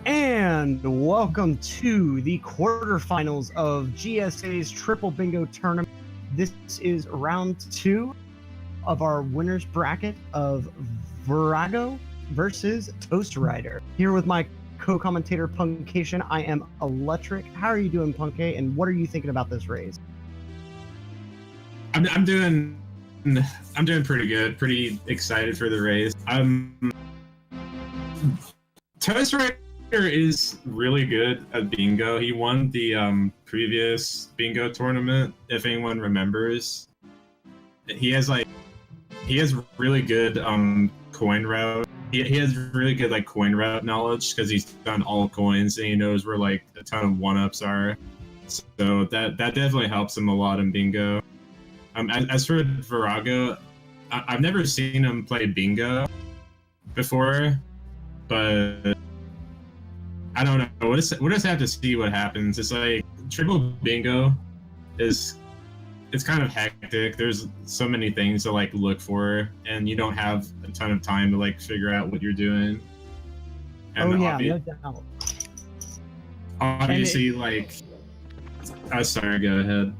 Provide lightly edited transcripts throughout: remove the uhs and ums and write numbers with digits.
And welcome to the quarterfinals of GSA's Triple Bingo Tournament. This is round 2 of our winners bracket of Vorago versus Toastrider. Here with my co-commentator Punkation, I am Electric. How are you doing, Punkay, and what are you thinking about this race? I'm doing pretty good. Pretty excited for the race. Toastrider is really good at bingo. He won the previous bingo tournament, if anyone remembers. He has really good coin route. He has really good coin route knowledge because he's done all coins and he knows where a ton of one-ups are. So that definitely helps him a lot in bingo. As for Vorago, I've never seen him play bingo before, but I don't know. We'll just have to see what happens. It's like triple bingo it's kind of hectic. There's so many things to look for, and you don't have a ton of time to figure out what you're doing. And no doubt. Obviously, sorry, go ahead.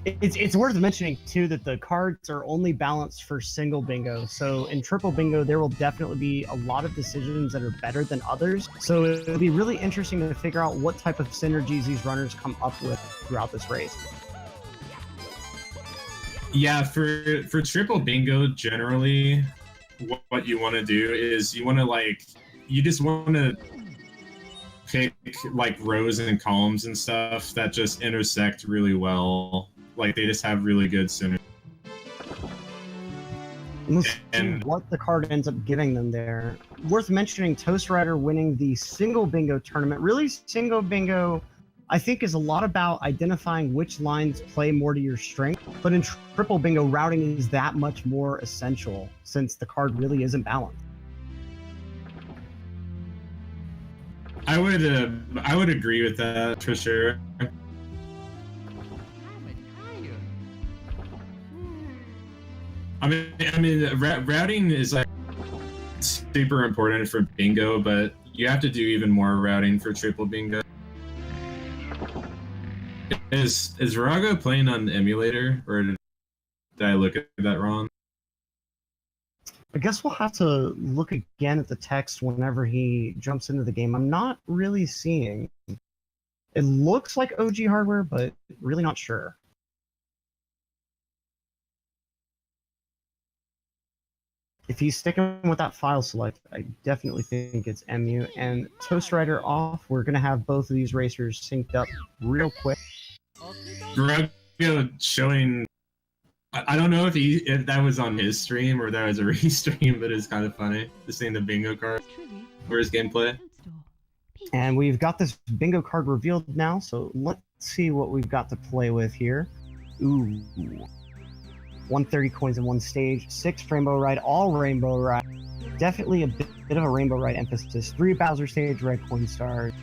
It's worth mentioning too that the cards are only balanced for single bingo. So in triple bingo, there will definitely be a lot of decisions that are better than others. So it'll be really interesting to figure out what type of synergies these runners come up with throughout this race. Yeah, for triple bingo, generally, what you want to do is you just want to pick rows and columns and stuff that just intersect really well. They just have really good synergy. Let's see what the card ends up giving them there. Worth mentioning, Toastrider winning the single bingo tournament. Really, single bingo, I think, is a lot about identifying which lines play more to your strength. But in triple bingo, routing is that much more essential since the card really isn't balanced. I would agree with that for sure. I mean, routing is super important for bingo, but you have to do even more routing for triple bingo. Is Vorago playing on the emulator, or did I look at that wrong? I guess we'll have to look again at the text whenever he jumps into the game. I'm not really seeing. It looks like OG hardware, but really not sure. If he's sticking with that file select, I definitely think it's MU. And Toastrider off, we're going to have both of these racers synced up real quick. Vorago showing... I don't know if that was on his stream or that was a restream, but it's kind of funny to see the bingo card for his gameplay. And we've got this bingo card revealed now, so let's see what we've got to play with here. Ooh. 130 coins in one stage, 6 rainbow ride, all rainbow ride. Definitely a bit of a rainbow ride emphasis. 3 Bowser stage, red coin stars.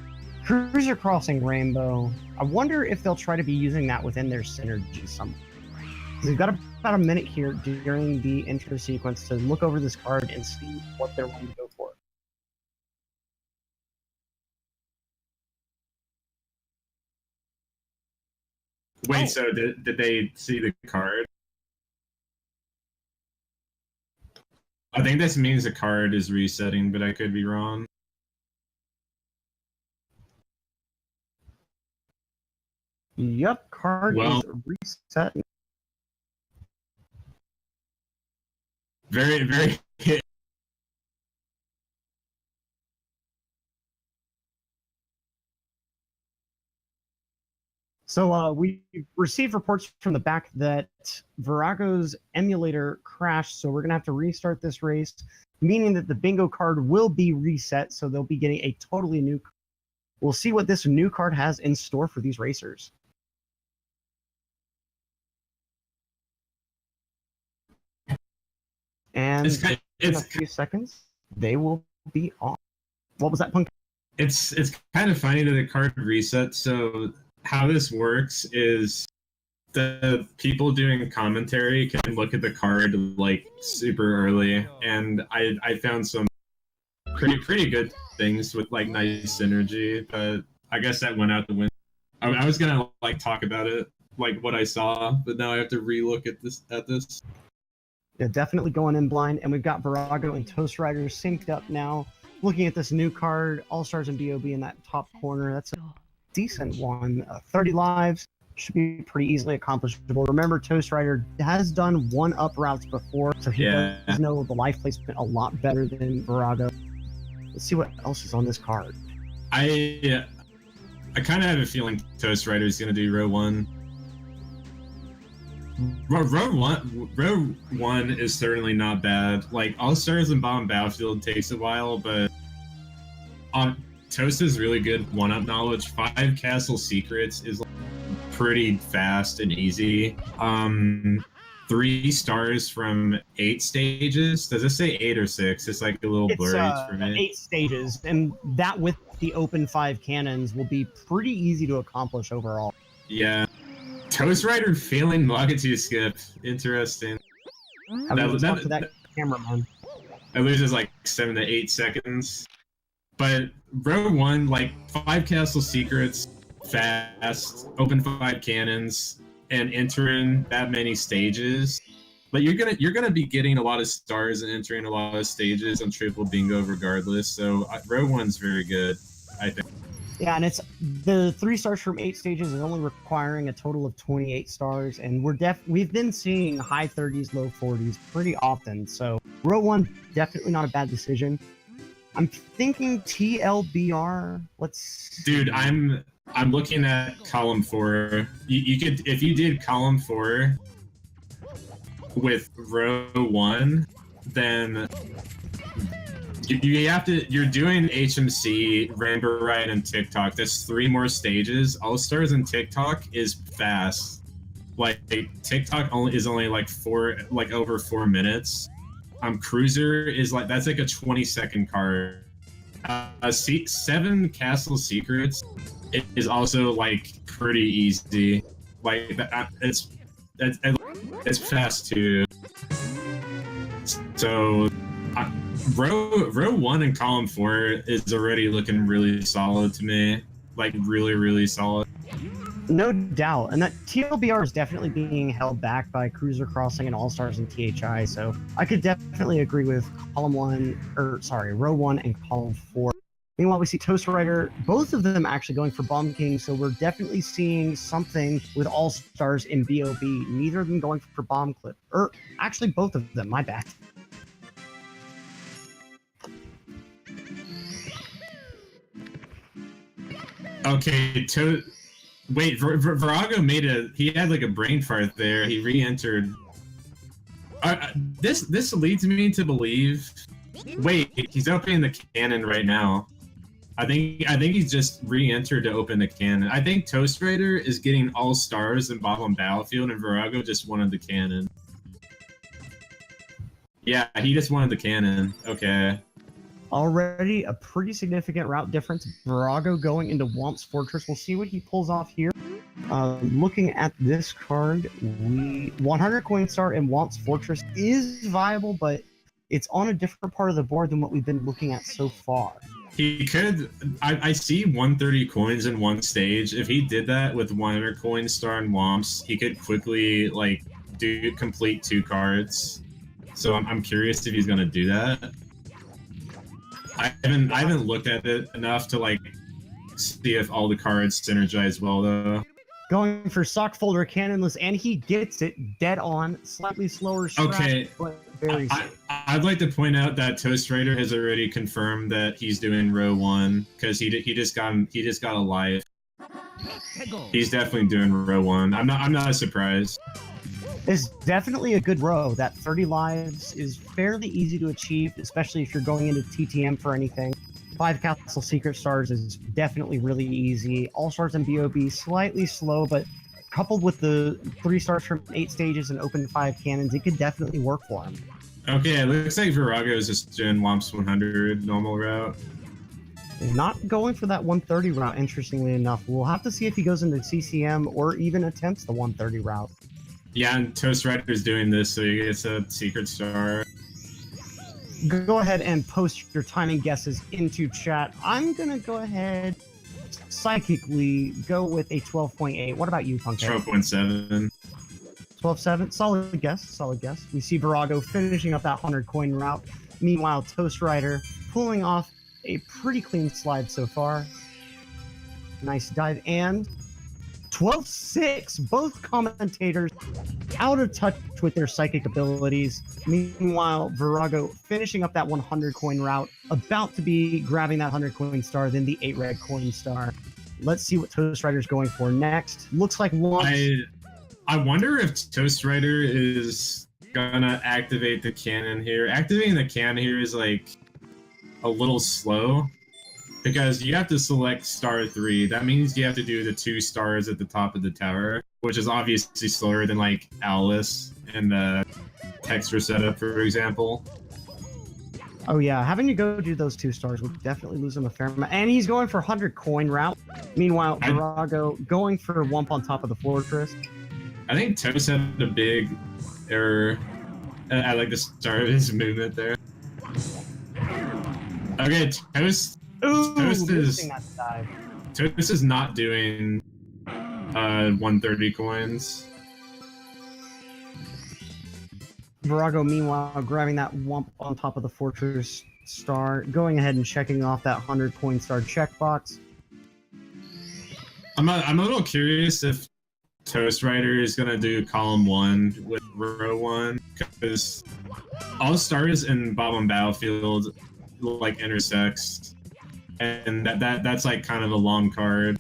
Cruiser crossing rainbow. I wonder if they'll try to be using that within their synergy somewhere. We've got about a minute here during the intro sequence to look over this card and see what they're going to go for. Wait, so did they see the card? I think this means the card is resetting, but I could be wrong. Yep, card is resetting. Very, very... So we received reports from the back that Vorago's emulator crashed, so we're going to have to restart this race, meaning that the bingo card will be reset, so they'll be getting a totally new card. We'll see what this new card has in store for these racers. And in a few seconds, they will be on. What was that, Punk? It's kind of funny that the card resets, so... How this works is the people doing commentary can look at the card super early, and I found some pretty good things with like nice synergy, but I guess that went out the window. I was gonna like talk about it, like what I saw, but now I have to relook at this. Yeah, definitely going in blind, and we've got Vorago and toastrider synced up now. Looking at this new card, All Stars and BOB in that top corner. That's a decent one. 30 lives should be pretty easily accomplishable. Remember, toastrider has done 1-up routes before, so he does know the life placement a lot better than Vorago. Let's see what else is on this card. I kind of have a feeling toastrider is going to do row 1. Row one is certainly not bad. Like, All Stars and Bomb Battlefield takes a while, but Toast is really good 1-up knowledge. 5 Castle Secrets is like, pretty fast and easy. 3 stars from 8 stages. Does it say 8 or 6? It's like a little blurry for me. 8 stages, and that with the open 5 cannons will be pretty easy to accomplish overall. Yeah. toastrider failing Lakitu skip. Interesting. That cameraman. It loses like 7 to 8 seconds. But row 1, like 5 Castle Secrets, fast, open 5 cannons, and entering that many stages. But you're gonna be getting a lot of stars and entering a lot of stages on triple bingo regardless. So row 1's very good, I think. Yeah, and it's the 3 stars from 8 stages is only requiring a total of 28 stars, and we've been seeing high 30s, low 40s pretty often. So row 1 definitely not a bad decision. I'm thinking TLBR. Dude, I'm looking at column 4. You could, if you did column 4 with row 1, then you're doing HMC, Rainbow Ride, and TikTok. That's 3 more stages. All Stars and TikTok is fast. Like TikTok is only like over 4 minutes. Cruiser is like, that's like a 20-second card. 7 Castle Secrets is also like pretty easy. Like it's fast too. So row 1 and column 4 is already looking really solid to me. Like really solid. No doubt, and that TLBR is definitely being held back by Cruiser Crossing and All Stars and THI, so I could definitely agree with row 1 and column 4. Meanwhile, we see toastrider, both of them actually going for Bomb King, so we're definitely seeing something with All Stars in BOB. Neither of them going for Bomb Clip, or actually both of them, my bad. Okay, wait, Vorago he had like a brain fart there. He re-entered. This leads me to believe. Wait, he's opening the cannon right now. I think he's just re-entered to open the cannon. I think toastrider is getting All Stars and Bomb Battlefield, and Vorago just wanted the cannon. Yeah, he just wanted the cannon. Okay. Already a pretty significant route difference. Vorago going into Womp's Fortress. We'll see what he pulls off here. Looking at this card, 100 coin star in Womp's Fortress is viable, but it's on a different part of the board than what we've been looking at so far. He could. I see 130 coins in one stage. If he did that with 100 coin star and Womps, he could quickly like complete 2 cards. So I'm curious if he's gonna do that. I haven't looked at it enough to like see if all the cards synergize well though. Going for sock folder cannonless, and he gets it dead on. Slightly slower strat, okay. But very safe. I'd like to point out that toastrider has already confirmed that he's doing row 1 because he just got a life. He's definitely doing row 1. I'm not surprised. It's definitely a good row. That 30 lives is fairly easy to achieve, especially if you're going into TTM for anything. 5 Castle Secret Stars is definitely really easy. All Stars and BOB slightly slow, but coupled with the 3 stars from 8 stages and open 5 cannons, it could definitely work for him. Okay, it looks like Vorago is just doing Womps 100 normal route. Not going for that 130 route, interestingly enough. We'll have to see if he goes into CCM or even attempts the 130 route. Yeah, and toastrider is doing this, so he gets a secret star. go ahead and post your timing guesses into chat. I'm gonna go ahead psychically go with a 12.8. What about you, Punkhead? 12.7. 12.7. Solid guess. Solid guess. We see Vorago finishing up that 100 coin route. Meanwhile, Toastrider pulling off a pretty clean slide so far. Nice dive and 12.6. Both commentators out of touch with their psychic abilities. Meanwhile, Vorago finishing up that 100 coin route, about to be grabbing that 100 coin star, then the 8 red coin star. Let's see what Toastrider's going for next. Looks like launch. I wonder if Toastrider is gonna activate the cannon here. Activating the cannon here is like a little slow because you have to select star 3. That means you have to do the 2 stars at the top of the tower, which is obviously slower than like Alice and the texture setup, for example. Oh yeah, having to go do those 2 stars would definitely lose him a fair amount. And he's going for 100 coin route. Meanwhile, Vorago going for Wump on top of the fortress. I think Toast had a big error at like the start of his movement there. Okay, Toast is not doing 130 coins. Vorago, meanwhile, grabbing that Wump on top of the fortress star, going ahead and checking off that 100 coin star checkbox. I'm a little curious if Toastrider is gonna do column 1 with row 1, because all stars in bottom battlefield like intersects, and that's like kind of a long card.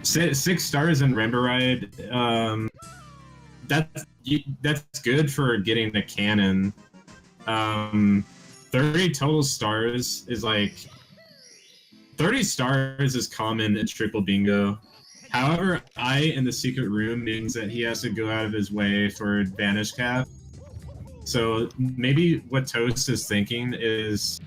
6 stars in Rainbow Ride, that's good for getting the cannon. 30 total stars is like 30 stars is common in triple bingo. However, in the secret room means that he has to go out of his way for Vanish Cap. So maybe what Toast is thinking is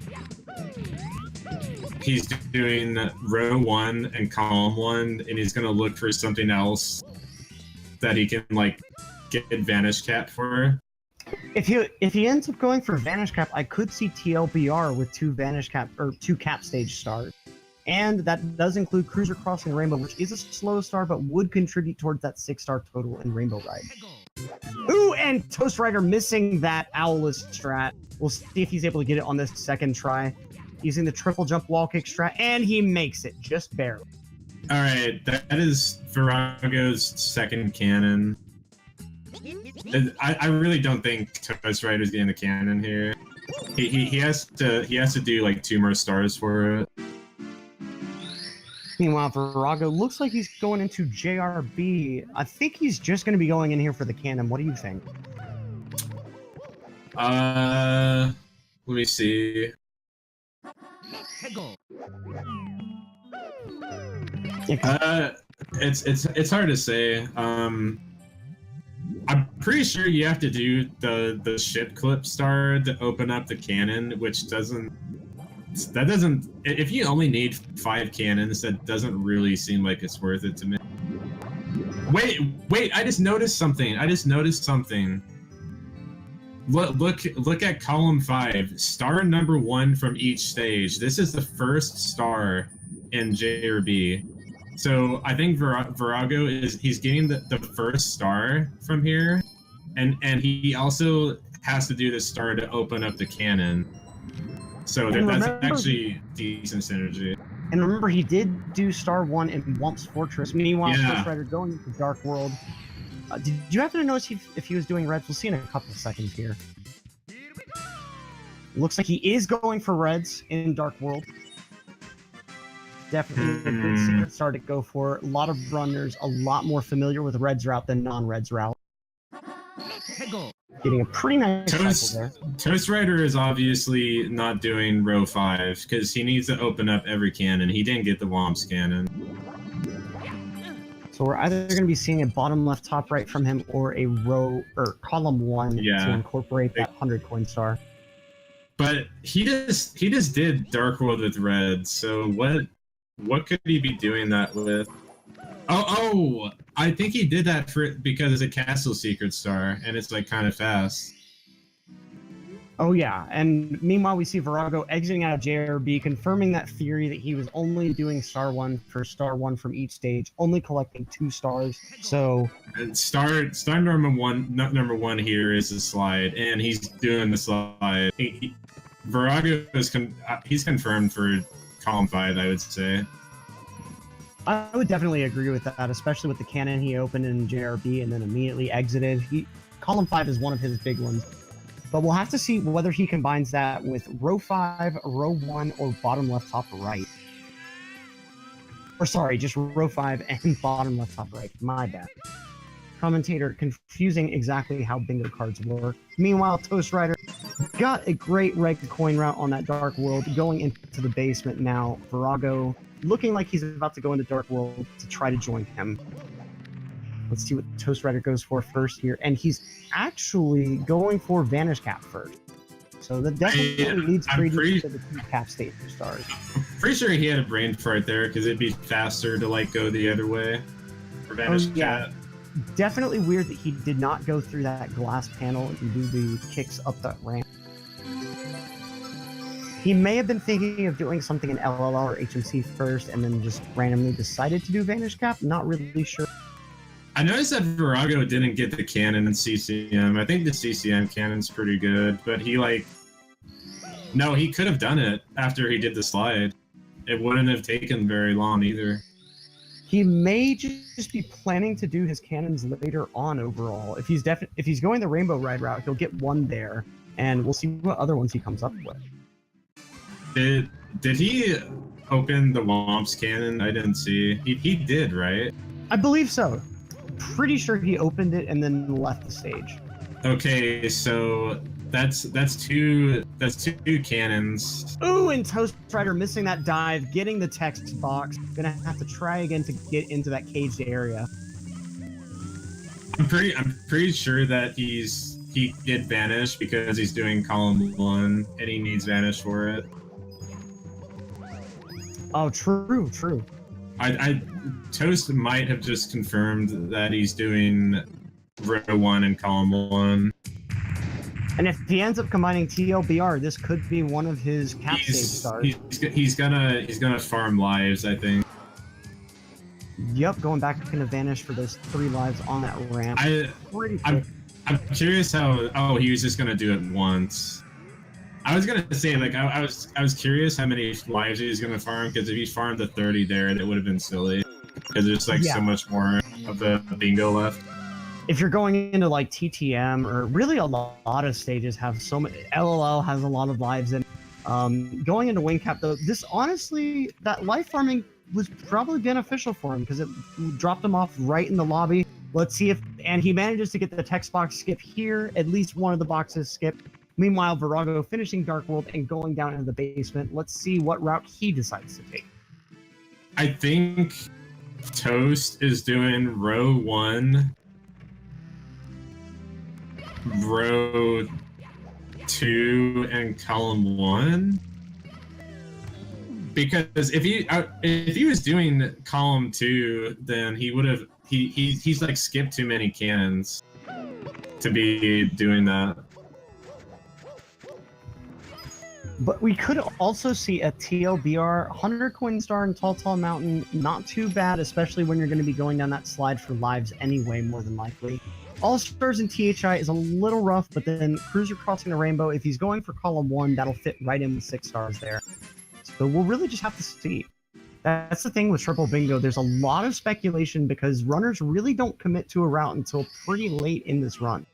he's doing row 1 and column 1, and he's gonna look for something else that he can like get Vanish Cap for. If he ends up going for Vanish Cap, I could see TLBR with 2 Vanish Cap or 2 Cap stage stars. And that does include Cruiser Crossing Rainbow, which is a slow star, but would contribute towards that 6-star total in Rainbow Ride. Ooh, and Toastrider missing that Owless strat. We'll see if he's able to get it on this second try. Using the triple jump wall kick strat, and he makes it, just barely. Alright, that is Vorago's second cannon. I really don't think Toastrider's getting the cannon here. He has to do like 2 more stars for it. Meanwhile, Vorago looks like he's going into JRB. I think he's just going to be going in here for the cannon. What do you think? Let me see. It's hard to say. I'm pretty sure you have to do the ship clip star to open up the cannon, which doesn't. If you only need 5 cannons, that doesn't really seem like it's worth it to me. Wait! I just noticed something. Look at column 5. Star number 1 from each stage. This is the first star in J or B. So I think Vorago he's getting the first star from here, and he also has to do the star to open up the cannon. So that's actually decent synergy. And remember, he did do star 1 in Wump's Fortress. Meanwhile, Toastrider going into Dark World. Did you happen to notice if he was doing reds? We'll see in a couple of seconds here. Looks like he is going for reds in Dark World. Definitely a good secret star to go for. A lot of runners a lot more familiar with reds route than non-reds route. Getting a pretty nice cycle there. Toastrider is obviously not doing row 5 because he needs to open up every cannon. He didn't get the Womp's cannon. So we're either going to be seeing a bottom left, top right from him, or a row or column 1 to incorporate that 100 coin star. But he just did Dark World with red. So what could he be doing that with? Oh! I think he did that because it's a castle secret star, and it's like kind of fast. Oh yeah, and meanwhile we see Vorago exiting out of JRB, confirming that theory that he was only doing star one for star one from each stage, only collecting 2 stars. So And star number one here is the slide, and he's doing the slide. Vorago is he's confirmed for column 5, I would say. I would definitely agree with that, especially with the cannon he opened in JRB and then immediately exited. Column 5 is one of his big ones. But we'll have to see whether he combines that with row 5, row 1, or bottom left, top right. Or sorry, just row 5 and bottom left, top right. My bad. Commentator confusing exactly how bingo cards work. Meanwhile, toastrider got a great reg coin route on that Dark World, going into the basement now. Vorago looking like he's about to go into Dark World to try to join him. Let's see what toastrider goes for first here, and he's actually going for Vanish Cap first. So that definitely leads Brady to the 2 cap stage stars. Pretty sure he had a brain fart there, because it'd be faster to like go the other way for Vanish Cap. Definitely weird that he did not go through that glass panel and do the kicks up that ramp. He may have been thinking of doing something in LLR or HMC first, and then just randomly decided to do Vanish Cap. Not really sure. I noticed that Vorago didn't get the cannon in CCM. I think the CCM cannon's pretty good, but he no, he could have done it after he did the slide. It wouldn't have taken very long either. He may just be planning to do his cannons later on overall. If he's going the Rainbow Ride route, he'll get 1 there, and we'll see what other ones he comes up with. Did he open the Womps cannon? I didn't see. He did, right? I believe so. Pretty sure he opened it and then left the stage. Okay, so that's 2 cannons. Ooh, and toastrider missing that dive, getting the text box. Gonna have to try again to get into that caged area. I'm pretty sure that he did Vanish because he's doing column 1 and he needs Vanish for it. Oh, true. Toast might have just confirmed that he's doing row 1 and column 1. And if he ends up combining TLBR, this could be one of his cap stage stars. He's gonna farm lives, I think. Yep, going back into Vanish for those 3 lives on that ramp. I'm curious how. Oh, he was just gonna do it once. I was gonna say, like, I was curious how many lives he was gonna farm, because if he farmed the 30 there, that would have been silly. Because there's like so much more of the bingo left. If you're going into like TTM, or really a lot of stages have so many, LLL has a lot of lives, and going into wing cap though, this honestly, that life farming was probably beneficial for him because it dropped him off right in the lobby. Let's see if, and he manages to get the text box skip here, at least one of the boxes skipped. Meanwhile, Vorago finishing Dark World and going down into the basement. Let's see what route he decides to take. I think Toast is doing row 1, row 2, and column 1. Because if he was doing column 2, then he would have he's like skipped too many cannons to be doing that. But we could also see a TLBR 100 coin star in Tall Mountain. Not too bad, especially when you're going to be going down that slide for lives anyway, more than likely. All stars in THI is a little rough, but then Cruiser crossing the rainbow, if he's going for column 1, that'll fit right in with 6 stars there. So we'll really just have to see. That's the thing with Triple Bingo. There's a lot of speculation because runners really don't commit to a route until pretty late in this run.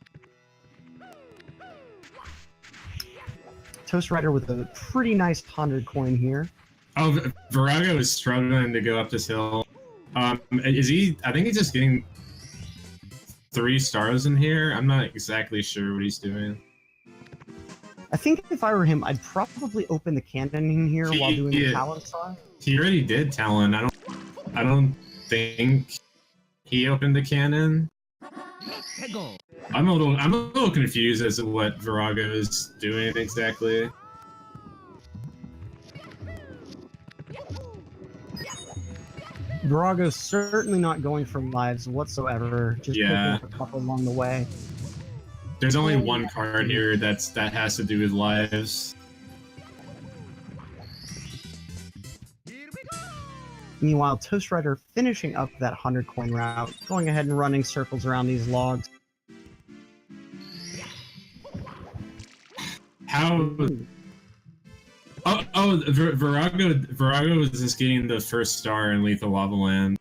toastrider with a pretty nice 100 coin here. Oh, Vorago is struggling to go up this hill. Is he? I think he's just getting 3 stars in here. I'm not exactly sure what he's doing. I think if I were him, I'd probably open the cannon in here while doing the Talon Star. He already did Talon. I don't think he opened the cannon. I'm a little confused as to what Vorago is doing exactly. There's only one card here that has to do with lives. Meanwhile, toastrider finishing up that 100-coin route, going ahead and running circles around these logs. How? Vorago is just getting the first star in Lethal Lava Land.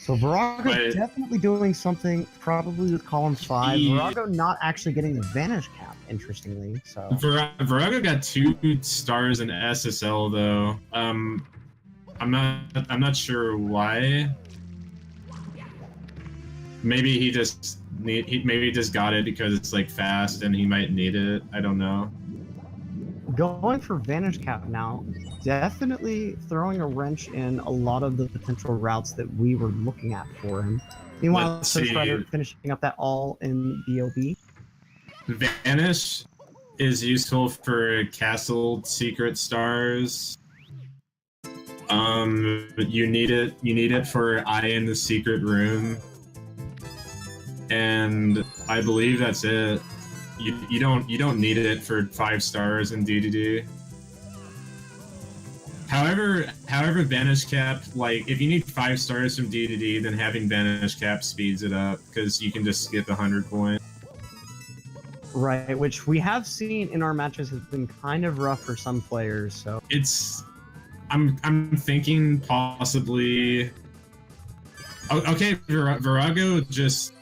So Vorago definitely doing something, probably with column 5. Vorago not actually getting the Vanish Cap, interestingly. So Vorago got 2 stars in SSL though. I'm not sure why. Maybe he just got it because it's like fast and he might need it. I don't know. Going for Vanish Cap now, definitely throwing a wrench in a lot of the potential routes that we were looking at for him. Meanwhile, toastrider finishing up that all in BOB. Vanish is useful for castle secret stars. You need it for Eye in the Secret Room. And I believe that's it. You don't need it for 5 stars in DDD. However, Vanish Cap, like if you need 5 stars from DDD, then having Vanish Cap speeds it up because you can just skip 100 coins. Right, which we have seen in our matches has been kind of rough for some players. So I'm thinking possibly. Okay, Vorago just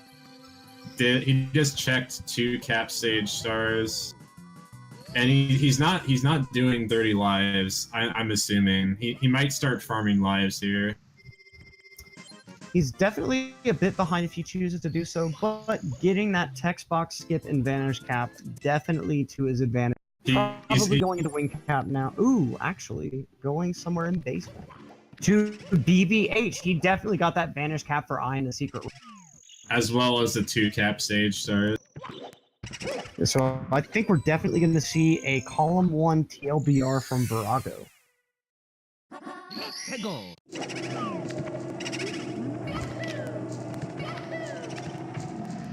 checked 2 cap stage stars, and he's not doing 30 lives. I'm assuming he might start farming lives here. He's definitely a bit behind if he chooses to do so, but getting that text box skip and Vanish Cap definitely to his advantage. Probably going into wing cap now. Ooh, actually, going somewhere in basement. To BBH, he definitely got that Vanish Cap for Eye in the Secret Room. As well as the 2 cap stage stars. So I think we're definitely going to see a column 1 TLBR from Vorago.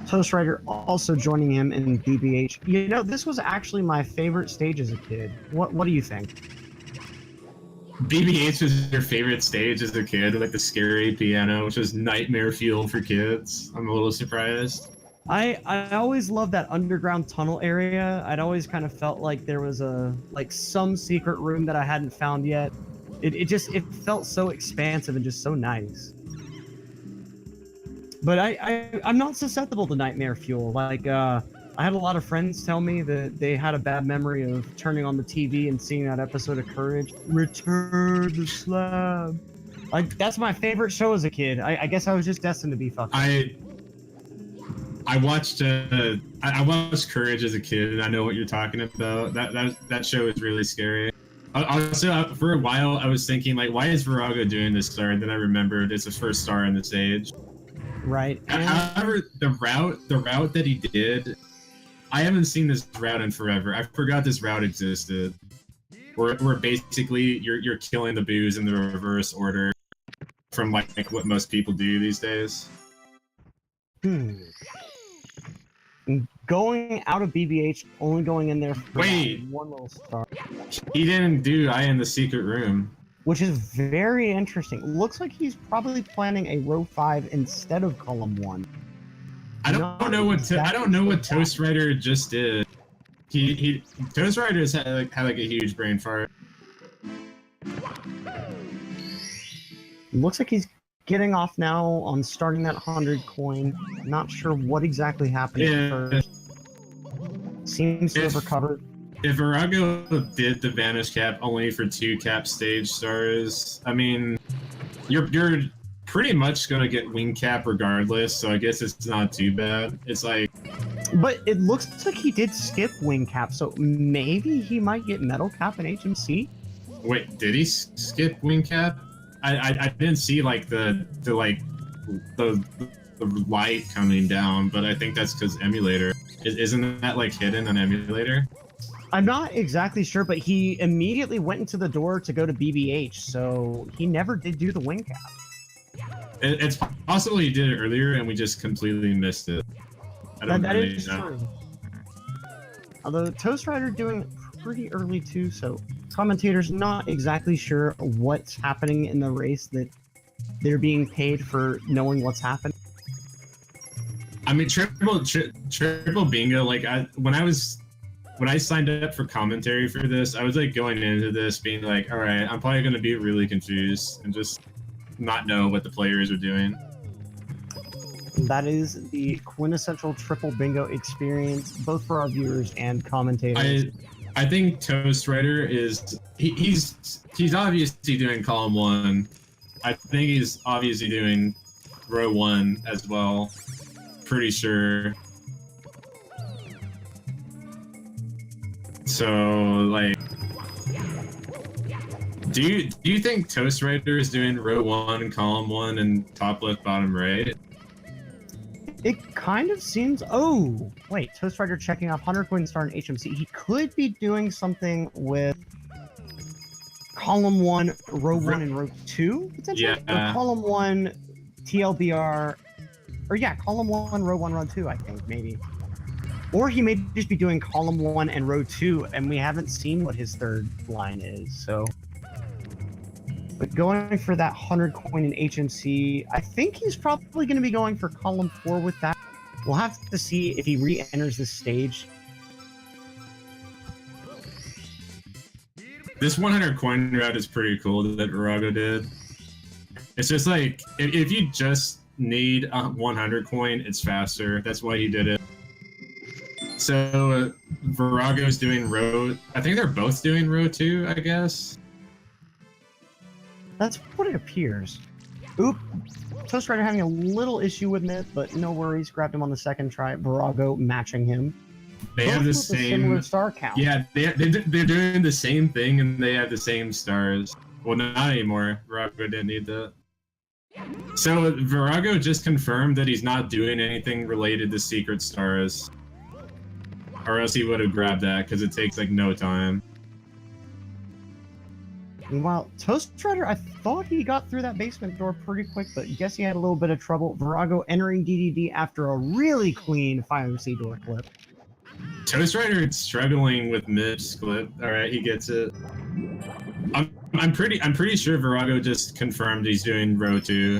toastrider also joining him in BBH. You know, this was actually my favorite stage as a kid. What do you think? BBH was your favorite stage as a kid, like the scary piano, which was nightmare fuel for kids. I'm a little surprised. I always loved that underground tunnel area. I'd always kind of felt like there was some secret room that I hadn't found yet. It felt so expansive and just so nice. But I'm not susceptible to nightmare fuel. Like I had a lot of friends tell me that they had a bad memory of turning on the TV and seeing that episode of Courage. Return the slab. Like that's my favorite show as a kid. I guess I was just destined to be fucked. I watched Courage as a kid, and I know what you're talking about. That show is really scary. Also, for a while, I was thinking like, why is Vorago doing this star? And then I remembered it's his first star in the stage. Right. However, the route that he did, I haven't seen this route in forever. I forgot this route existed. Where basically you're killing the boos in the reverse order, from like what most people do these days. Going out of BBH, only going in there for one little star. He didn't do Eye in the Secret Room. Which is very interesting. Looks like he's probably planning a row 5 instead of column 1. I don't know what toastrider just did. toastrider had like a huge brain fart. Looks like he's getting off now on starting that 100 coin. Not sure what exactly happened first. Seems to have recovered. If Vorago did the Vanish Cap only for 2 cap stage stars, I mean, you're pretty much gonna get Wing Cap regardless, so I guess it's not too bad. It's like... But it looks like he did skip Wing Cap, so maybe he might get Metal Cap and HMC? Wait, did he skip Wing Cap? I didn't see like the light coming down, but I think that's because emulator. Isn't that like hidden on emulator? I'm not exactly sure, but he immediately went into the door to go to BBH, so he never did do the Wing Cap. It's possible he did it earlier and we just completely missed it. I don't That really is know. true. Although toastrider doing pretty early too, so commentators not exactly sure what's happening in the race that they're being paid for knowing what's happening. I mean, triple bingo. Like when I signed up for commentary for this, I was like going into this being like, all right, I'm probably going to be really confused and just not know what the players are doing. That is the quintessential triple bingo experience, both for our viewers and commentators. I think toastrider is he's obviously doing column 1. I think he's obviously doing row 1 as well. Pretty sure. So like, do you think toastrider is doing row 1, column 1, and top left, bottom right? It kind of seems. Oh, wait. Toastrider checking off 100 coin star in HMC. He could be doing something with column 1, row 1, and row 2, potentially? Yeah. Or column 1, TLBR. Or yeah, column 1, row 1, row 2, I think, maybe. Or he may just be doing column 1 and row 2, and we haven't seen what his third line is, so. But going for that 100 coin in HMC, I think he's probably going to be going for column 4 with that. We'll have to see if he re-enters this stage. This 100 coin route is pretty cool that Vorago did. It's just like, if you just need 100 coin, it's faster. That's why he did it. So Vorago's doing row, I think they're both doing row 2, I guess. That's what it appears. Oop. Toastrider having a little issue with it, but no worries. Grabbed him on the second try. Vorago matching him. They Both have the with a same similar star count. Yeah, they're doing the same thing and they have the same stars. Well, not anymore. Vorago didn't need that. So Vorago just confirmed that he's not doing anything related to secret stars, or else he would have grabbed that because it takes like no time. Meanwhile, toastrider, I thought he got through that basement door pretty quick, but guess he had a little bit of trouble. Vorago entering DDD after a really clean 5MC door clip. toastrider is struggling with mid split. All right, he gets it. I'm pretty sure Vorago just confirmed he's doing row 2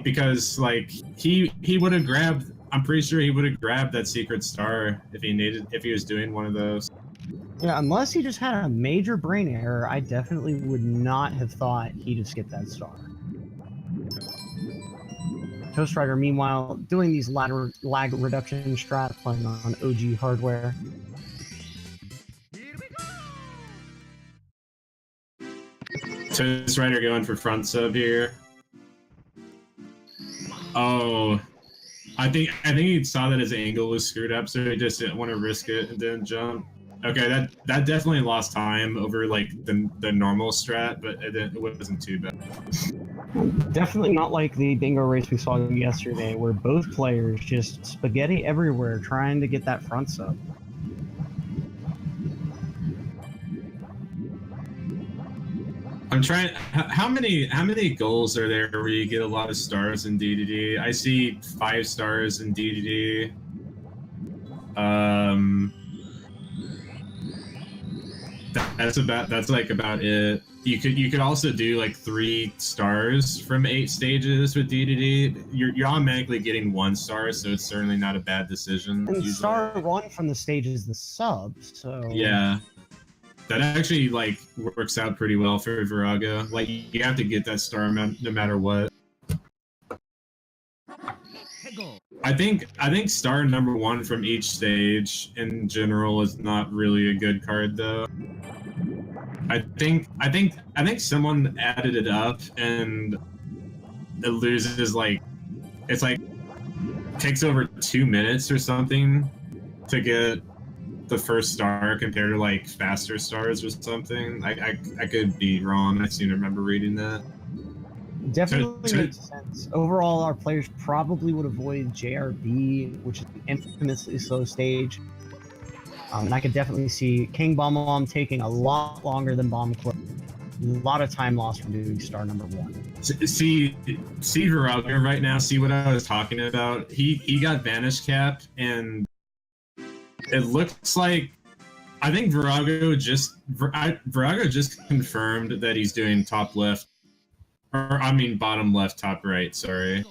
because like he would have grabbed. I'm pretty sure he would have grabbed that secret star if he was doing one of those. Yeah, unless he just had a major brain error, I definitely would not have thought he'd have skipped that star. toastrider, meanwhile, doing these lag reduction strats, playing on OG hardware. toastrider going for front sub here. Oh, I think he saw that his angle was screwed up, so he just didn't want to risk it and didn't jump. Okay, that definitely lost time over like the normal strat, but it wasn't too bad. Definitely not like the bingo race we saw yesterday, where both players just spaghetti everywhere trying to get that front sub. I'm trying. How many goals are there where you get a lot of stars in DDD? I see 5 stars in DDD. That's like about it. You could also do like 3 stars from 8 stages with DDD. You're automatically getting 1 star, so it's certainly not a bad decision. And usually. star 1 from the stage is the sub, so Yeah. That actually like works out pretty well for Vorago. Like you have to get that star no matter what. I think star number 1 from each stage in general is not really a good card though. I think someone added it up and it loses like it's like takes over 2 minutes or something to get the first star compared to like faster stars or something. I could be wrong. I seem to remember reading that. definitely makes sense. Overall, our players probably would avoid JRB, which is an infamously slow stage. And I could definitely see King Bomb taking a lot longer than Bomb Club. lot of time lost from doing star number 1. See Virago right now. See what I was talking about. He got vanish capped, and it looks like I think Virago just confirmed that he's doing top left, or I mean bottom left, top right. Sorry.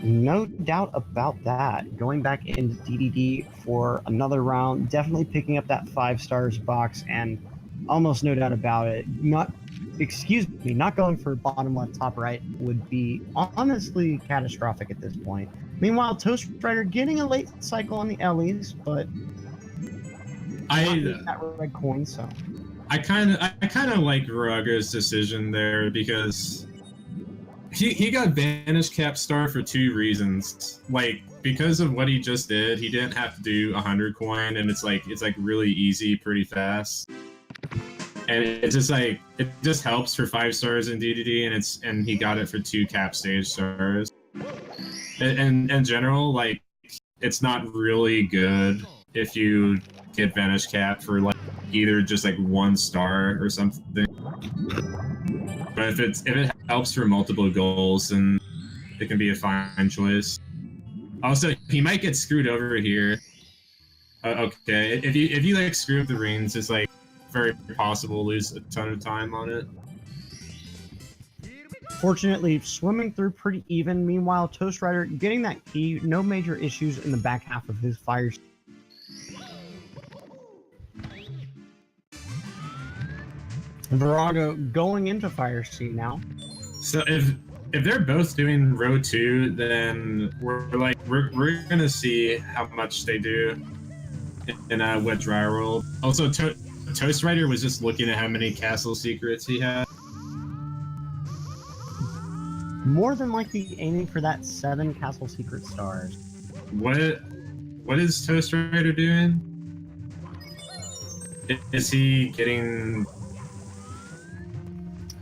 No doubt about that. Going back into DDD for another round, definitely picking up that 5 stars box, and almost no doubt about it. Not going for bottom left, top right would be honestly catastrophic at this point. Meanwhile, toastrider getting a late cycle on the Ellies, but that red coin. So I kind of like Virago's decision there because he got vanish cap star for 2 reasons. Like, because of what he just did, he didn't have to do 100 coin, and it's like really easy, pretty fast. And it's just like it just helps for 5 stars in DDD, and he got it for 2 cap stage stars. And in general, like, it's not really good if you get vanish cap for like either just like 1 star or something. But if it helps for multiple goals, then it can be a fine choice. Also, he might get screwed over here. Okay, if you like screw up the rings, it's like very possible to lose a ton of time on it. Fortunately, swimming through pretty even. Meanwhile, toastrider getting that key, no major issues in the back half of his fire. Virago going into Fire C now. So if they're both doing row 2, then we're gonna see how much they do in a wet dry roll. Also, toastrider was just looking at how many castle secrets he had. More than likely aiming for that 7 castle secret stars. What is toastrider doing? Is he getting?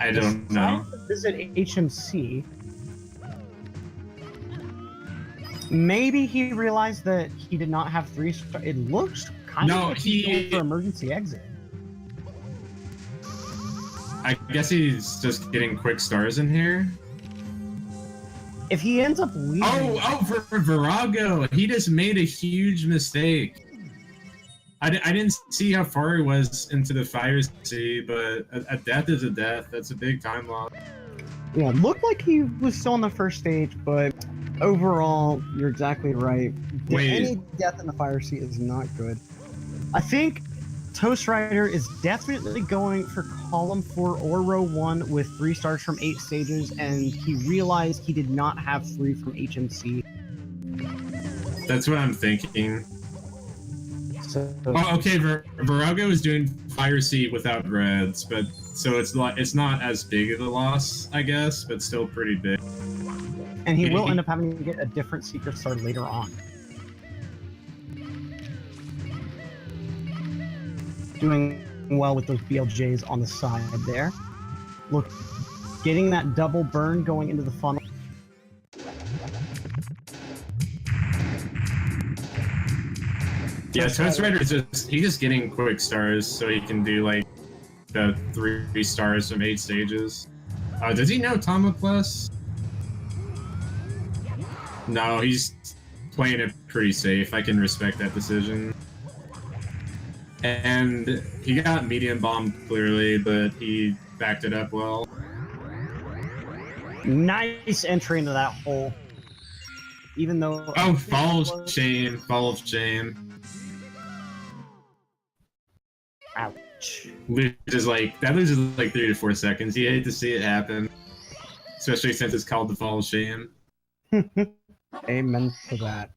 I don't know. Visit HMC. Maybe he realized that he did not have 3 stars. It looks kind of like he's going for emergency exit. I guess he's just getting quick stars in here. If he ends up leaving... Oh, for Virago! He just made a huge mistake. I didn't see how far he was into the fire sea, but a death is a death. That's a big time loss. Yeah, it looked like he was still on the first stage, but overall, you're exactly right. Any death in the fire sea is not good. I think toastrider is definitely going for column 4 or row 1 with 3 stars from 8 stages, and he realized he did not have 3 from HMC. That's what I'm thinking. So, oh, okay, Virago is doing fire sea without reds, but so it's not as big of a loss, I guess, but still pretty big. And he will end up having to get a different secret star later on. Doing well with those BLJs on the side there. Look, getting that double burn going into the funnel. Yeah, toastrider is he's just getting quick stars so he can do like the 3 stars from 8 stages. Does he know Tama Plus? No, he's playing it pretty safe. I can respect that decision. And he got medium bombed clearly, but he backed it up well. Nice entry into that hole. Even though... Oh, fall of shame, fall of shame. Ouch. Loses like 3 to 4 seconds. You hate to see it happen. Especially since it's called the fall of shame. Amen to that.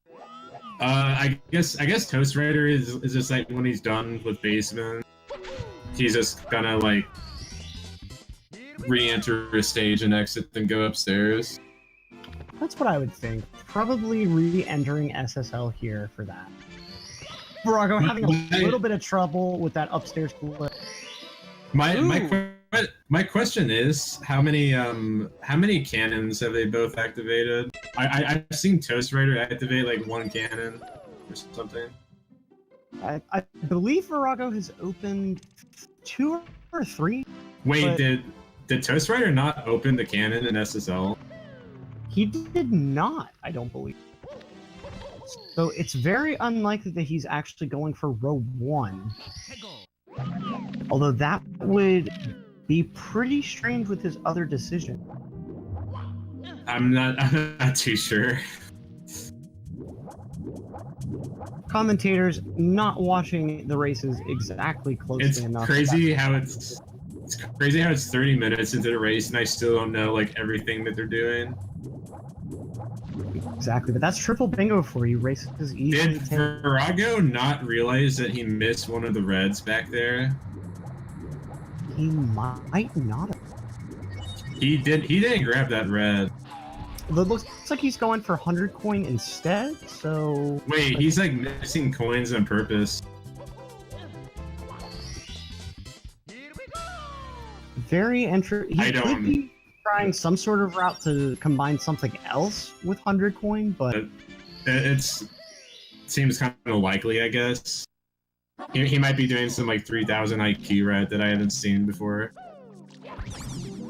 I guess toastrider is just like when he's done with basement, he's just gonna like re-enter a stage and exit and go upstairs. That's what I would think. Probably re-entering SSL here for that. Virago having a little bit of trouble with that upstairs flip. My question is how many cannons have they both activated? I've seen toastrider activate like 1 cannon or something. I believe Vorago has opened 2 or 3. Wait, but did toastrider not open the cannon in SSL? he did not, I don't believe. So it's very unlikely that he's actually going for row 1. Although that would be pretty strange with his other decision. I'm not too sure. Commentators not watching the races exactly closely It's enough. crazy how it's crazy how it's 30 minutes into the race and I still don't know like everything that they're doing. Exactly, but that's triple bingo for you. Races easily. Did Vorago not realize that he missed one of the reds back there? He might not have. He didn't grab that red. It looks like he's going for 100 coin instead, so... Wait, he's like missing coins on purpose. Very interesting. He could be trying some sort of route to combine something else with 100 coin, but... It seems kind of likely, I guess. He might be doing some like 3000 IQ red that I haven't seen before.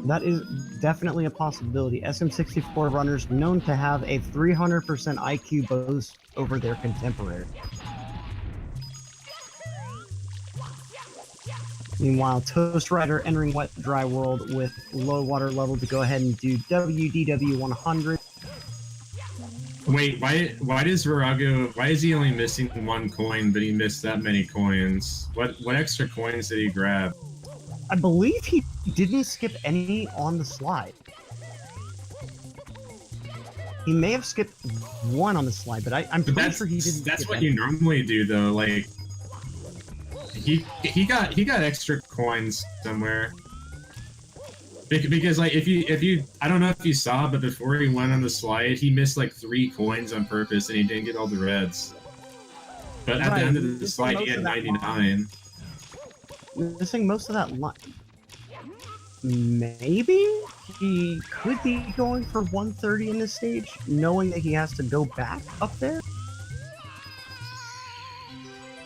That is definitely a possibility. SM64 runners known to have a 300% IQ boost over their contemporary. Meanwhile, Toastrider entering wet dry world with low water level to go ahead and do WDW 100. Wait, why does Vorago, why is he only missing 1 coin but he missed that many coins? What extra coins did he grab? I believe he didn't skip any on the slide. He may have skipped 1 on the slide, but I'm pretty sure he didn't. That's what you normally do, though. Like, he got extra coins somewhere. Because like if you I don't know if you saw, but before he went on the slide, he missed like 3 coins on purpose, and he didn't get all the reds. But at the end of the slide, he had 99. Missing most of that line. Maybe he could be going for 130 in this stage, knowing that he has to go back up there.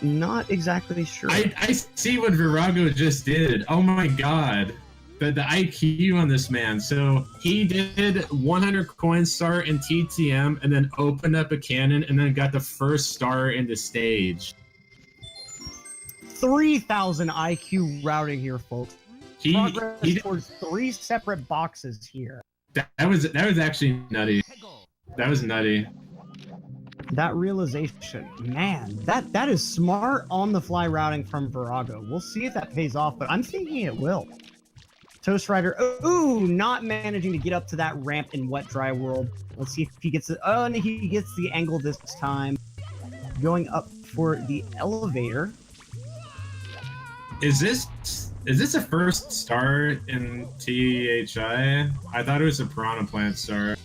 Not exactly sure. I see what Vorago just did. Oh my god. The IQ on this man. So he did 100 coin star in TTM and then opened up a cannon and then got the first star in the stage. 3,000 IQ routing here, folks. Progress towards 3 separate boxes here. That was actually nutty. That was nutty. That realization, man, that is smart on the fly routing from Vorago. We'll see if that pays off, but I'm thinking it will. Toastrider, ooh, not managing to get up to that ramp in wet dry world. Let's see if he gets it. Oh, and he gets the angle this time. Going up for the elevator. Is this a first star in THI? I thought it was a Piranha Plant star.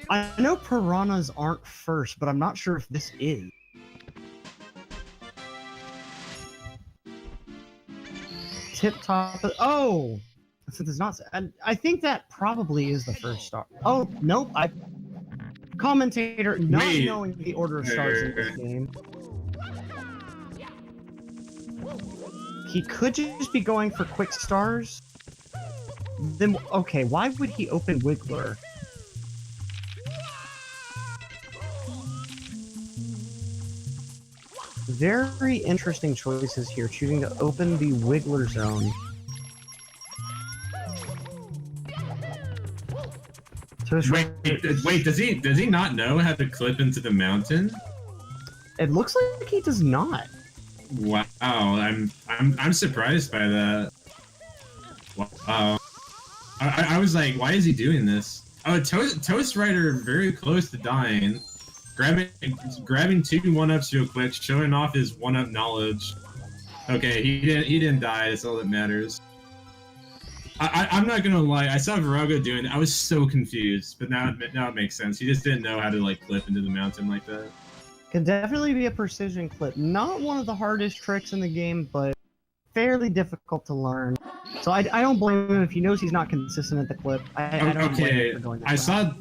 I know piranhas aren't first, but I'm not sure if this is. Tip top. Oh, since it's not. I think that probably is the first star. Oh nope. Commentator not knowing the order of stars in this game. He could just be going for quick stars. Then okay, why would he open Wiggler? Very interesting choices here, choosing to open the Wiggler zone. Wait, does he not know how to clip into the mountain? It looks like he does not. Wow, I'm surprised by that. Wow. I was like, why is he doing this? Oh, Toastrider very close to dying. Grabbing 2 1-ups real quick, showing off his 1-up knowledge. Okay, he didn't die, that's all that matters. I'm not gonna lie, I saw Vorago doing it, I was so confused, but now it makes sense. He just didn't know how to like clip into the mountain like that. Can definitely be a precision clip. Not one of the hardest tricks in the game, but fairly difficult to learn. So I don't blame him if he knows he's not consistent at the clip. I don't blame him for going to I saw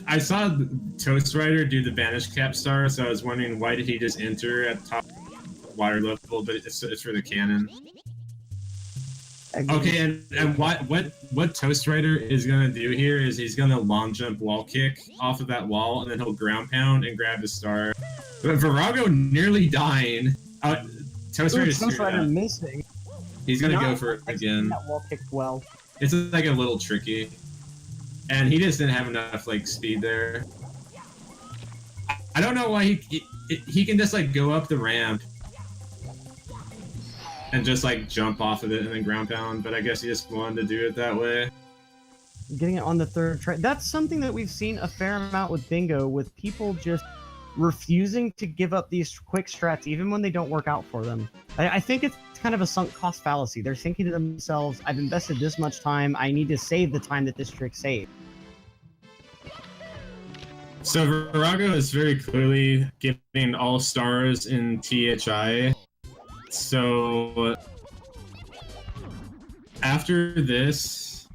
Toastrider do the Banish Cap Star, so I was wondering why did he just enter at top water level, but it's for the cannon. Okay, and what toastrider is gonna do here is he's gonna long jump wall kick off of that wall, and then he'll ground pound and grab the star. But Vorago nearly dying. Toastrider missing. He's gonna go for it again. That wall kicked well. It's like a little tricky, and he just didn't have enough like speed there. I don't know why he can just like go up the ramp and just like jump off of it and then ground pound, but I guess he just wanted to do it that way. Getting it on the third try. That's something that we've seen a fair amount with Bingo, with people just refusing to give up these quick strats even when they don't work out for them. I think it's kind of a sunk cost fallacy. They're thinking to themselves, I've invested this much time, I need to save the time that this trick saved. So Vorago is very clearly getting all stars in THI. So after this,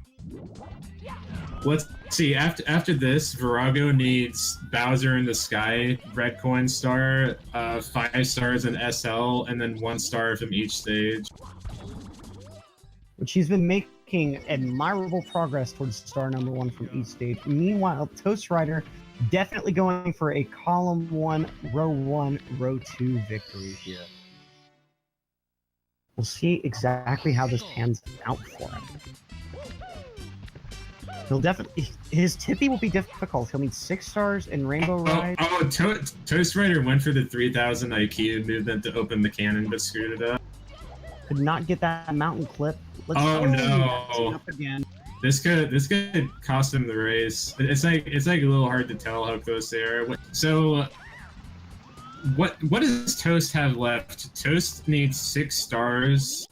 let's see. After this, Vorago needs Bowser in the Sky, red coin star, 5 stars in SL, and then 1 star from each stage. Which he's been making admirable progress towards star number 1 from each stage. Meanwhile, toastrider definitely going for a column 1, row 2 victory here. We'll see exactly how this pans out for him. He'll definitely, his tippy will be difficult. He'll need 6 stars in Rainbow Ride. Toastrider went for the 3000 IQ movement to open the cannon, but screwed it up. Could not get that mountain clip. Oh no! Up again. This could cost him the race. It's like a little hard to tell how close they are. So, what does Toast have left? Toast needs 6 stars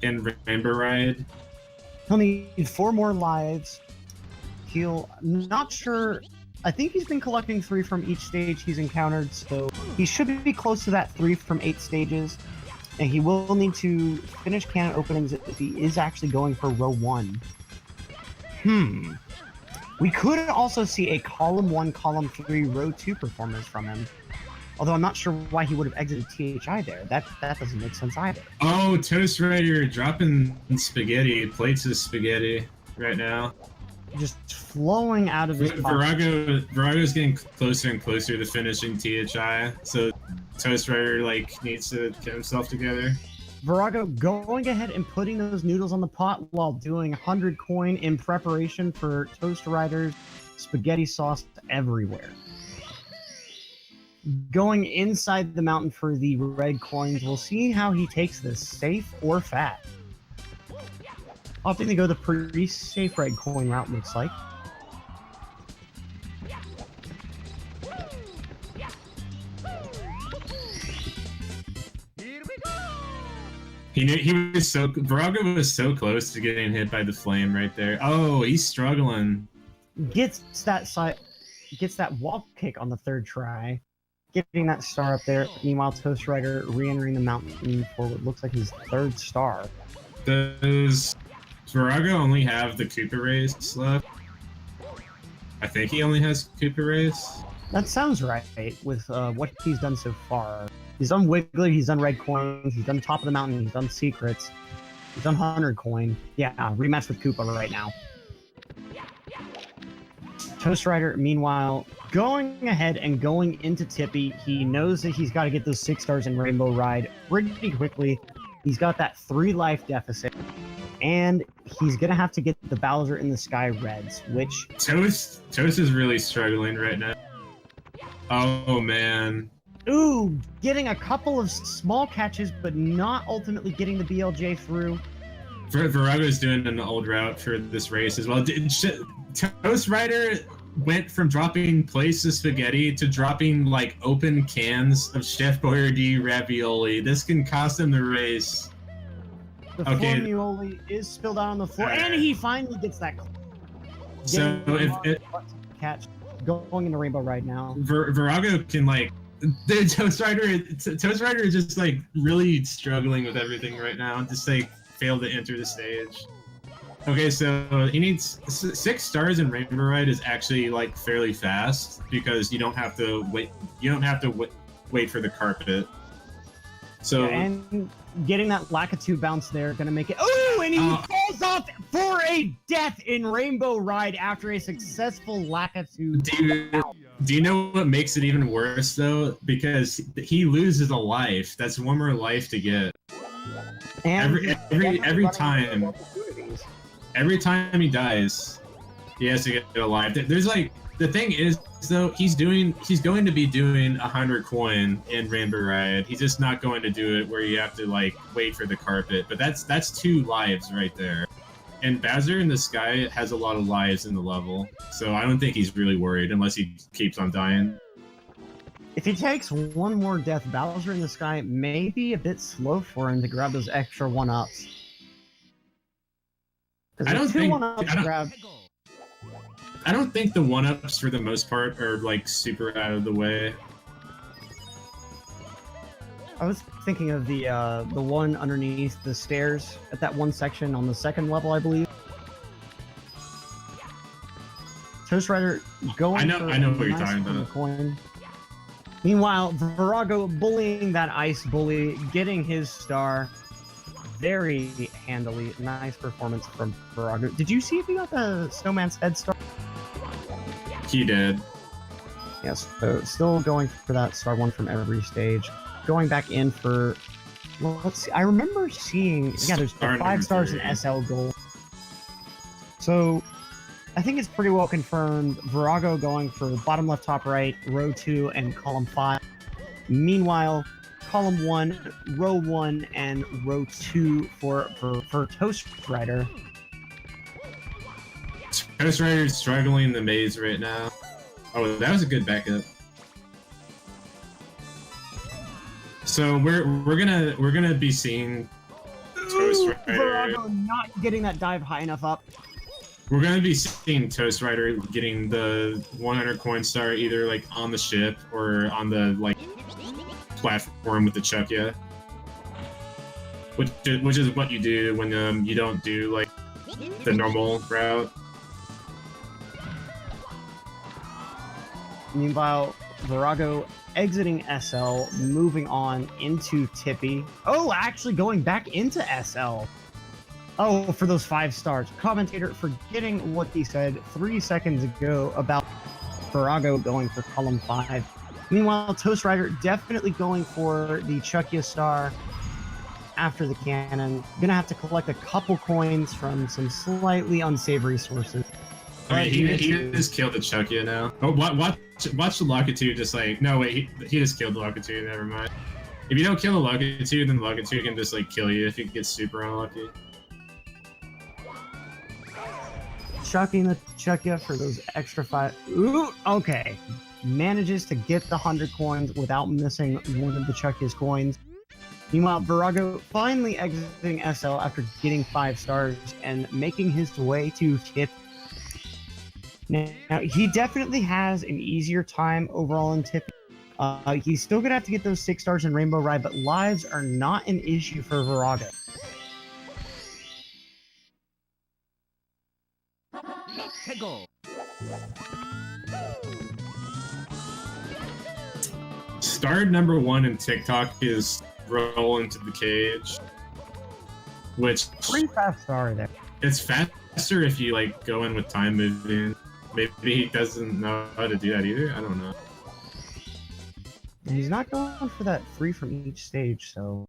in Rainbow Ride. He'll need 4 more lives. He'll not sure. I think he's been collecting 3 from each stage he's encountered, so he should be close to that 3 from 8 stages. And he will need to finish cannon openings if he is actually going for row 1. We could also see a column 1, column 3, row 2 performance from him. Although I'm not sure why he would have exited THI there. That doesn't make sense either. Oh, Toastrider dropping spaghetti, plates of spaghetti right now. Just flowing out of his Vorago's getting closer and closer to finishing THI, so Toastrider needs to get himself together. Vorago going ahead and putting those noodles on the pot while doing 100 coin in preparation for Toastrider's spaghetti sauce everywhere. Going inside the mountain for the red coins. We'll see how he takes this, safe or fat. Opting to go the pretty safe red coin route, looks like. Vorago was so close to getting hit by the flame right there. Oh, he's struggling. Gets that wall kick on the 3rd try. Getting that star up there. Meanwhile, Toastrider re-entering the mountain for what looks like his 3rd star. Does Vorago only have the Koopa race left? I think he only has Koopa race. That sounds right with what he's done so far. He's done Wiggler, he's done red coins, he's done top of the mountain, he's done secrets, he's done 100 coin. Yeah, rematch with Koopa right now. Toastrider, meanwhile, going ahead and going into Tippy. He knows that he's got to get those 6 stars in Rainbow Ride pretty quickly. He's got that 3 life deficit. And he's going to have to get the Bowser in the Sky Reds, which... Toast is really struggling right now. Oh, man. Ooh, getting a couple of small catches, but not ultimately getting the BLJ through. Vorago's doing an old route for this race as well. Toastrider went from dropping plates of spaghetti to dropping open cans of Chef Boyardee ravioli. This can cost him the race. The formioli is spilled out on the floor, and he finally gets that. So if catch going into Rainbow Ride now, Vorago can the Toastrider is just really struggling with everything right now. Just failed to enter the stage. Okay, so he needs 6 stars in Rainbow Ride is actually fairly fast because you don't have to wait. You don't have to wait for the carpet. So and getting that Lakitu bounce there, gonna make it. Oh, and he falls off for a death in Rainbow Ride after a successful Lakitu. Do you know what makes it even worse though? Because he loses a life. That's one more life to get. And every time he dies, he has to get a life. There's like the thing is though, he's going to be doing 100 coin in Rainbow Ride. He's just not going to do it where you have to like wait for the carpet. But that's 2 lives right there. And Bowser in the Sky has a lot of lives in the level, so I don't think he's really worried unless he keeps on dying. If he takes one more death, Bowser in the Sky may be a bit slow for him to grab those extra 1-ups. I don't think the 1-ups for the most part are like super out of the way. I was thinking of the one underneath the stairs at that one section on the 2nd level, I believe. toastrider going for I know what you're talking about. Coin. Meanwhile, Vorago bullying that ice bully, getting his star very handily. Nice performance from Vorago. Did you see if he got the Snowman's head star? He did. Yes, so still going for that star 1 from every stage. Going back in for, well, let's see. I remember seeing, yeah, there's 5 stars in SL gold. So I think it's pretty well confirmed. Vorago going for bottom left, top right, row 2, and column 5. Meanwhile, column 1, row 1, and row 2 for toastrider. toastrider is struggling in the maze right now. Oh, that was a good backup. So we're gonna be seeing toastrider. Vorago not getting that dive high enough up. We're gonna be seeing toastrider getting the 100 coin star either like on the ship or on the like platform with the Chuckya, which is what you do when you don't do like the normal route. Meanwhile, Vorago exiting SL, moving on into Tippy. Oh, actually going back into SL. Oh, for those 5 stars. Commentator forgetting what he said 3 seconds ago about Vorago going for column 5. Meanwhile, toastrider definitely going for the Chuckya star after the cannon. Gonna have to collect a couple coins from some slightly unsavory sources. I mean, he just killed the Chuckya now. Oh, watch the Lakitu just like... No, wait, he just killed the Lakitu, never mind. If you don't kill the Lakitu, then the Lakitu can just like kill you if you get super unlucky. Chucking the Chuckya for those extra 5. Ooh, okay. Manages to get the 100 coins without missing one of the Chuckya's coins. Meanwhile, Vorago finally exiting SL after getting 5 stars and making his way to Tip. Now, he definitely has an easier time overall in Tip. He's still going to have to get those 6 stars in Rainbow Ride, but lives are not an issue for Vorago. Star number 1 in TikTok is roll into the cage, which pretty fast star there. It's faster if you like go in with time moving. Maybe he doesn't know how to do that either. I don't know. And he's not going for that 3 from each stage, so.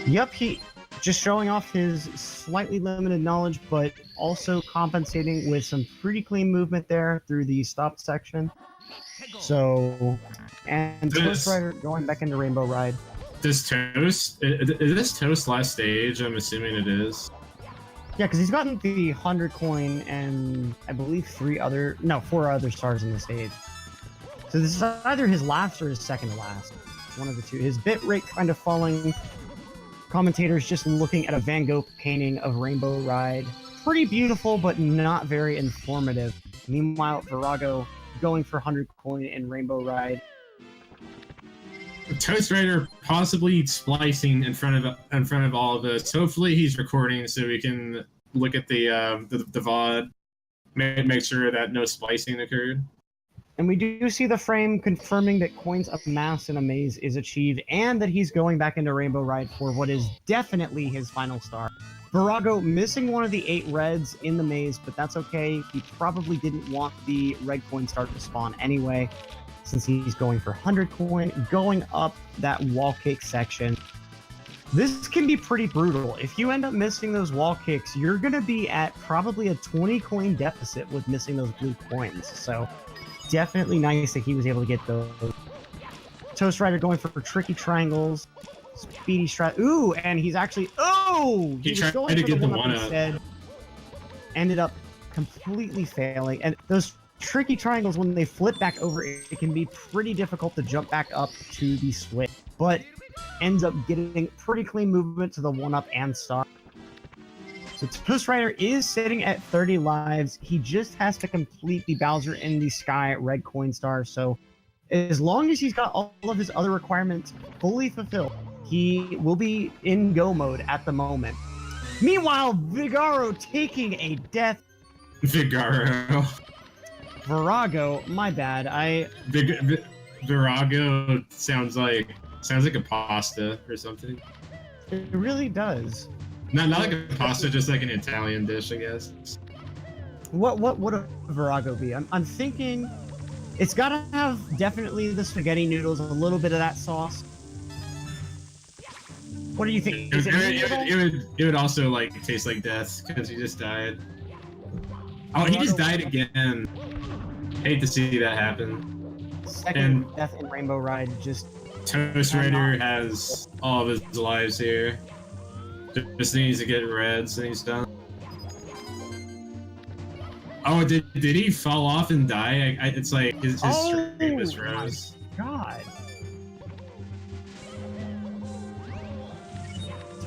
Yep, he just showing off his slightly limited knowledge, but also compensating with some pretty clean movement there through the stop section. So, and toastrider going back into Rainbow Ride. Is this Toast last stage? I'm assuming it is. Yeah, because he's gotten the 100 coin and I believe 4 other stars in the stage. So this is either his last or his second to last. One of the two. His bit rate kind of falling. Commentators just looking at a Van Gogh painting of Rainbow Ride. Pretty beautiful, but not very informative. Meanwhile, Vorago going for 100 coin in Rainbow Ride. toastrider possibly splicing in front of all of us. Hopefully he's recording so we can look at the VOD, make sure that no splicing occurred. And we do see the frame confirming that coins amassed in a maze is achieved and that he's going back into Rainbow Ride for what is definitely his final star. Vorago missing one of the 8 reds in the maze, but that's okay. He probably didn't want the red coin star to spawn anyway, since he's going for 100 coin, going up that wall kick section. This can be pretty brutal. If you end up missing those wall kicks, you're going to be at probably a 20 coin deficit with missing those blue coins. So definitely nice that he was able to get those. toastrider going for tricky triangles. Speedy strat. Ooh, and he's actually. Oh! He tried to get the one up. Instead, ended up completely failing. And those tricky triangles, when they flip back over, it can be pretty difficult to jump back up to the switch. But ends up getting pretty clean movement to the 1-up and star. So toastrider is sitting at 30 lives. He just has to complete the Bowser in the Sky red coin star. So as long as he's got all of his other requirements fully fulfilled, he will be in go mode at the moment. Meanwhile, Vigaro taking a death. Vigaro. Vorago, my bad. Vorago sounds like a pasta or something. It really does. Not like a pasta, just like an Italian dish, I guess. What would a Vorago be? I'm thinking it's gotta have definitely the spaghetti noodles, a little bit of that sauce. What do you think? It would also like taste like death because he just died. Oh, he just died again. Hate to see that happen. Second death in Rainbow Ride. Just toastrider has all of his lives here. Just needs to get reds and he's done. Oh, did he fall off and die? It's like his stream just froze. My God.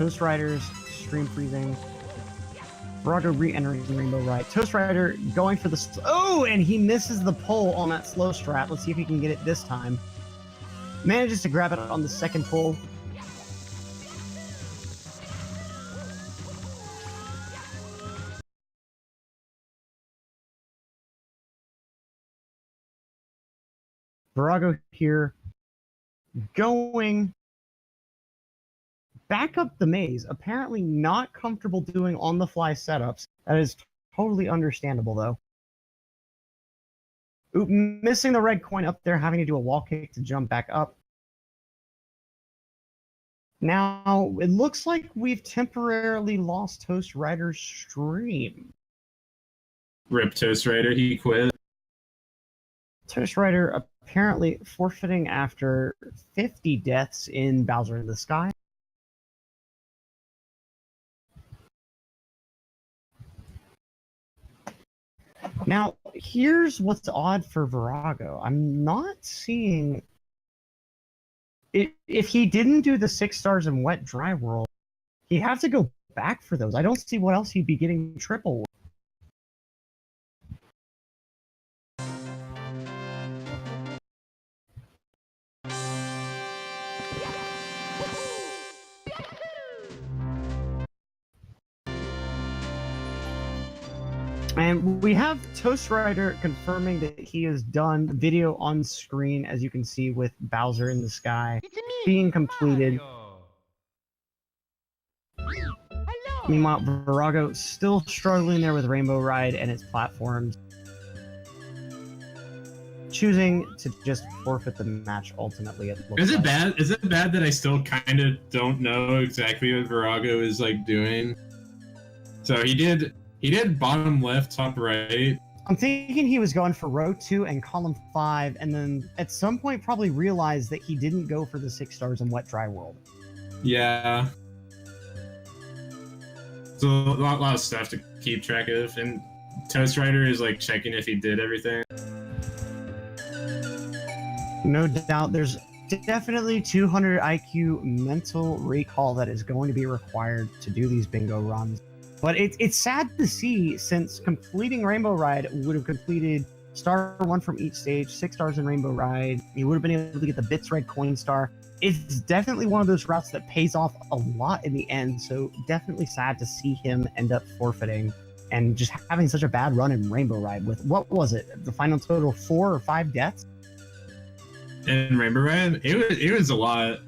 toastrider's stream freezing. Vorago re-entering Rainbow Ride. toastrider going for the... Oh, and he misses the pull on that slow strat. Let's see if he can get it this time. Manages to grab it on the second pull. Vorago here going back up the maze. Apparently not comfortable doing on-the-fly setups. That is totally understandable, though. Oop, missing the red coin up there, having to do a wall kick to jump back up. Now, it looks like we've temporarily lost toastrider's stream. Rip toastrider, he quit. toastrider apparently forfeiting after 50 deaths in Bowser in the Sky. Now, here's what's odd for Vorago. I'm not seeing... If he didn't do the 6 stars in Wet Dry World, he'd have to go back for those. I don't see what else he'd be getting triple with. And we have toastrider confirming that he has done video on screen, as you can see with Bowser in the Sky being completed. Meanwhile, Vorago still struggling there with Rainbow Ride and its platforms. Choosing to just forfeit the match ultimately. Is it bad? Is it bad that I still kind of don't know exactly what Vorago is like doing? So he did bottom left, top right. I'm thinking he was going for row 2 and column 5, and then at some point probably realized that he didn't go for the 6 stars in Wet Dry World. Yeah. So a lot of stuff to keep track of, and toastrider is like checking if he did everything. No doubt, there's definitely 200 IQ mental recall that is going to be required to do these bingo runs. But it's sad to see, since completing Rainbow Ride would have completed star 1 from each stage, 6 stars in Rainbow Ride. You would have been able to get the Bits Red Coin Star. It's definitely one of those routes that pays off a lot in the end, so definitely sad to see him end up forfeiting. and just having such a bad run in Rainbow Ride with, what was it, the final total 4 or 5 deaths? In Rainbow Ride, it was a lot.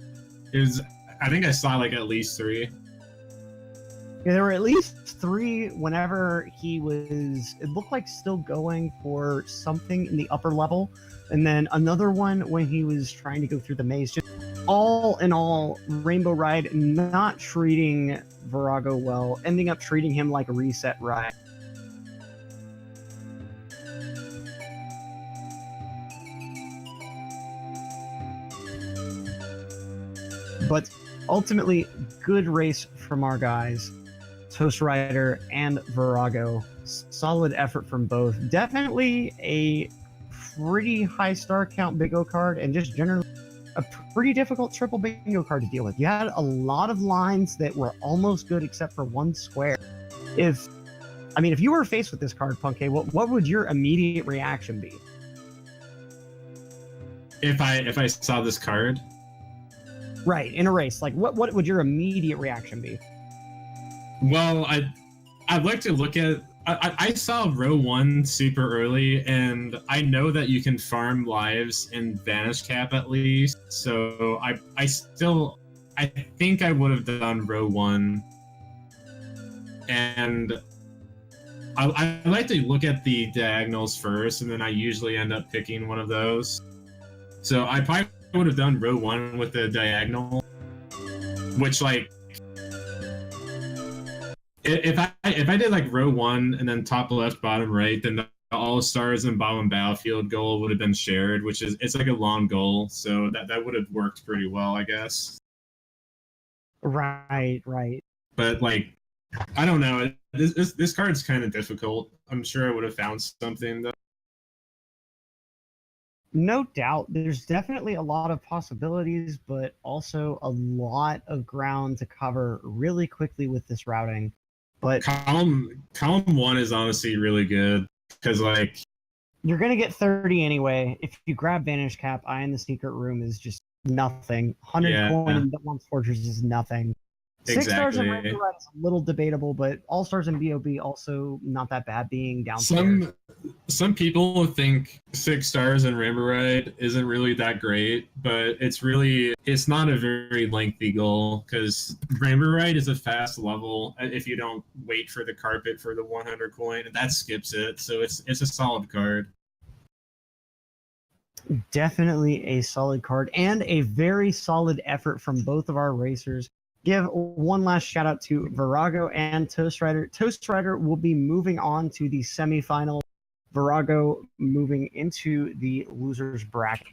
It was, I think I saw like at least 3. Yeah, there were at least 3 whenever he was, it looked like, still going for something in the upper level. And then another one when he was trying to go through the maze. Just all in all, Rainbow Ride not treating Vorago well, ending up treating him like a reset ride. But ultimately, good race from our guys. Toastrider and Vorago. Solid effort from both. Definitely a pretty high star count bingo card, and just generally a pretty difficult triple bingo card to deal with. You had a lot of lines that were almost good except for one square. If you were faced with this card, Punkay, what would your immediate reaction be? If I saw this card? Right, in a race, like what would your immediate reaction be? Well, I'd like to look at. I saw row 1 super early, and I know that you can farm lives in Vanish Cap at least. So I think I would have done row 1, and I like to look at the diagonals first, and then I usually end up picking one of those. So I probably would have done row 1 with the diagonal, which like. If I did like row 1 and then top left, bottom right, then the all stars and bottom battlefield goal would have been shared, which is, it's like a long goal, so that would have worked pretty well, I guess. Right. But like, I don't know. This card's kind of difficult. I'm sure I would have found something though. No doubt, there's definitely a lot of possibilities, but also a lot of ground to cover really quickly with this routing. But column 1 is honestly really good because like you're gonna get 30 anyway. If you grab Vanish Cap, Eye in the Secret Room is just nothing. 100 coin in Belmont's Fortress is nothing. 6 stars in Rainbow Ride is a little debatable, but all stars in BOB also not that bad being downstairs. Some people think 6 stars in Rainbow Ride isn't really that great, but it's not a very lengthy goal because Rainbow Ride is a fast level if you don't wait for the carpet for the 100 coin, and that skips it, so it's a solid card. Definitely a solid card and a very solid effort from both of our racers. Give one last shout out to Vorago and Toastrider. Toastrider will be moving on to the semifinal. Vorago moving into the losers bracket.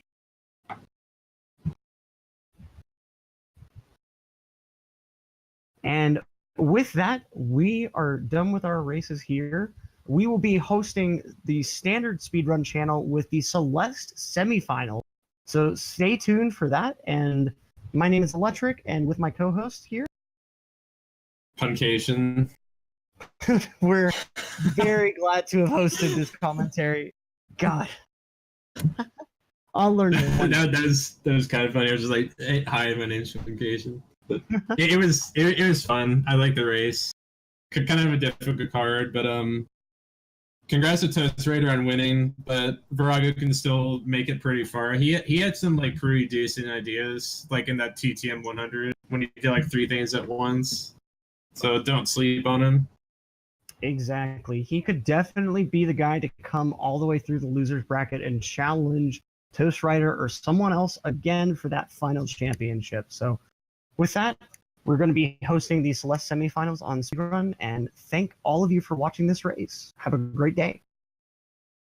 And with that, we are done with our races here. We will be hosting the standard speedrun channel with the Celeste semifinal. So stay tuned for that. And my name is Electric, and with my co-host here, Puncation. We're very glad to have hosted this commentary. God, I'll learn. That was kind of funny. I was just like, hey, "Hi, my name's Puncation." But it was fun. I like the race. Kind of a difficult card, but congrats to Toastrider on winning, but Vorago can still make it pretty far. He had some like pretty decent ideas, like in that TTM 100 when he did like 3 things at once. So don't sleep on him. Exactly. He could definitely be the guy to come all the way through the losers bracket and challenge Toastrider or someone else again for that final championship. So with that, we're going to be hosting the Celeste semifinals on Speedrun, and thank all of you for watching this race. Have a great day.